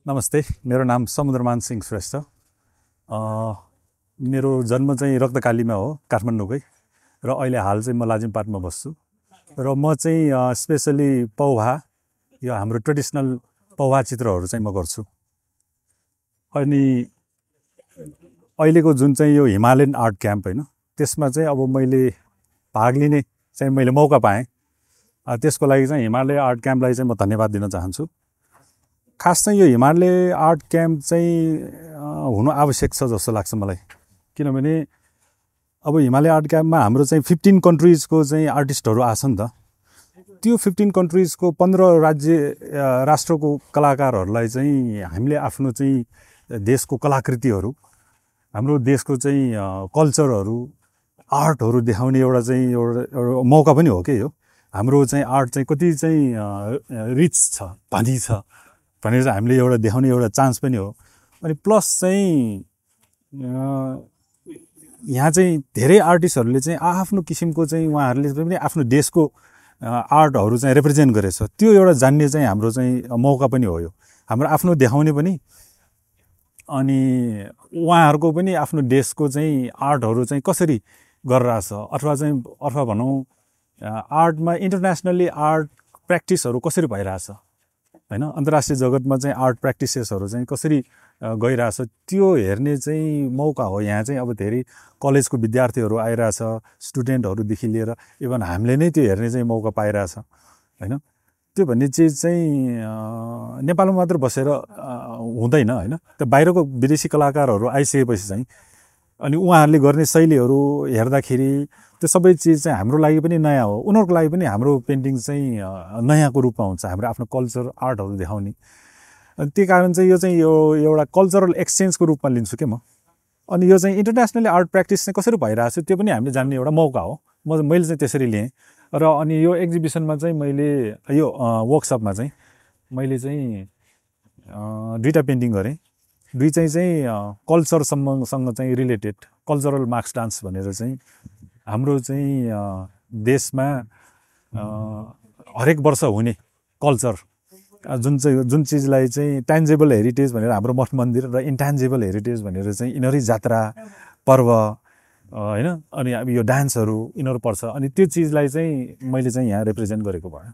नमस्ते, मेरो नाम समुद्रमान सिंह श्रेष्ठ। मेरो जन्म चाहिँ रक्तकालीमा हो, काठमाडौँकै। र अहिले हाल चाहिँ म लाजिमपाटमा बस्छु। र म चाहिँ स्पेसली पौभा, यो हाम्रो ट्रेडिसनल पौभा चित्रहरू चाहिँ म गर्छु। अनि अहिलेको जुन चाहिँ यो हिमालयन आर्ट क्याम्प होइन, त्यसमा चाहिँ अब मैले भाग लिने चाहिँ मैले मौका पाएँ। त्यसको लागि चाहिँ हिमालय आर्ट क्याम्पलाई चाहिँ म धन्यवाद दिन चाहन्छु। खास चाहिँ यो हिमालय आर्ट क्याम्प चाहिँ हुनु आवश्यक छ जस्तो लाग्छ मलाई। किनभने अब हिमालय आर्ट क्याम्पमा हाम्रो चाहिँ 15 कन्ट्रिजको चाहिँ आर्टिस्टहरू आछ नि त। त्यो 15 कन्ट्रिजको 15 राष्ट्रको कलाकारहरूलाई चाहिँ हामीले आफ्नो चाहिँ देशको कलाकृतिहरू, हाम्रो देशको चाहिँ कल्चरहरू, आर्टहरू देखाउने एउटा चाहिँ एउटा मौका पनि हो के यो। हाम्रो चाहिँ आर्ट चाहिँ कति चाहिँ रिच छ, धनी छ भनेर चाहिँ हामीले एउटा देखाउने एउटा चान्स पनि हो। अनि प्लस चाहिँ यहाँ चाहिँ धेरै आर्टिस्टहरूले चाहिँ आफ्नो किसिमको चाहिँ उहाँहरूले पनि आफ्नो देशको आर्टहरू चाहिँ रिप्रेजेन्ट गरेछ। त्यो एउटा जान्ने चाहिँ हाम्रो चाहिँ मौका पनि हो यो, हाम्रो आफ्नो देखाउने पनि। अनि उहाँहरूको पनि आफ्नो देशको चाहिँ आर्टहरू चाहिँ कसरी गरिरहेछ, अथवा भनौँ आर्टमा इन्टरनेसनली आर्ट प्र्याक्टिसहरू कसरी भइरहेछ हैन, अन्तर्राष्ट्रिय जगतमा चाहिँ आर्ट प्र्याक्टिसेसहरू चाहिँ कसरी गइरहेछ, त्यो हेर्ने चाहिँ मौका हो। यहाँ चाहिँ अब धेरै कलेजको विद्यार्थीहरू आइरहेछ, स्टुडेन्टहरूदेखि लिएर इभन हामीले नै त्यो हेर्ने चाहिँ मौका पाइरहेछ हैन। त्यो भन्ने चिज चाहिँ नेपालमा मात्र बसेर हुँदैन हैन। त्यो बाहिरको विदेशी कलाकारहरू आइसकेपछि चाहिँ अनि उहाँहरूले गर्ने शैलीहरू हेर्दाखेरि त्यो सबै चिज चाहिँ हाम्रो लागि पनि नयाँ हो, उनीहरूको लागि पनि हाम्रो पेन्टिङ चाहिँ नयाँको रूपमा हुन्छ, हाम्रो आफ्नो कल्चर आर्टहरू देखाउने। अनि त्यही कारण चाहिँ यो चाहिँ यो एउटा कल्चरल एक्सचेन्जको रूपमा लिन्छु के म। अनि यो चाहिँ इन्टरनेसनली आर्ट प्र्याक्टिस चाहिँ कसरी भइरहेछ त्यो पनि हामीले जान्ने एउटा मौका हो। मैले चाहिँ त्यसरी लिएँ। र अनि यो एक्जिबिसनमा चाहिँ मैले यो वर्कसपमा चाहिँ मैले चाहिँ 2टा पेन्टिङ गरेँ। 2 चाहिँ कल्चरसँग चाहिँ रिलेटेड, कल्चरल मार्क्स डान्स भनेर चाहिँ हाम्रो चाहिँ देशमा हरेक वर्ष हुने कल्चर जुन चिजलाई चाहिँ ट्यान्जेबल हेरिटेज भनेर हाम्रो मठ मन्दिर र इन्ट्यान्जेबल हेरिटेज भनेर चाहिँ यिनीहरू जात्रा पर्व हैन, अनि अब यो डान्सहरू यिनीहरू पर्छ। अनि त्यो चिजलाई चाहिँ मैले चाहिँ यहाँ रिप्रेजेन्ट गरेको भयो।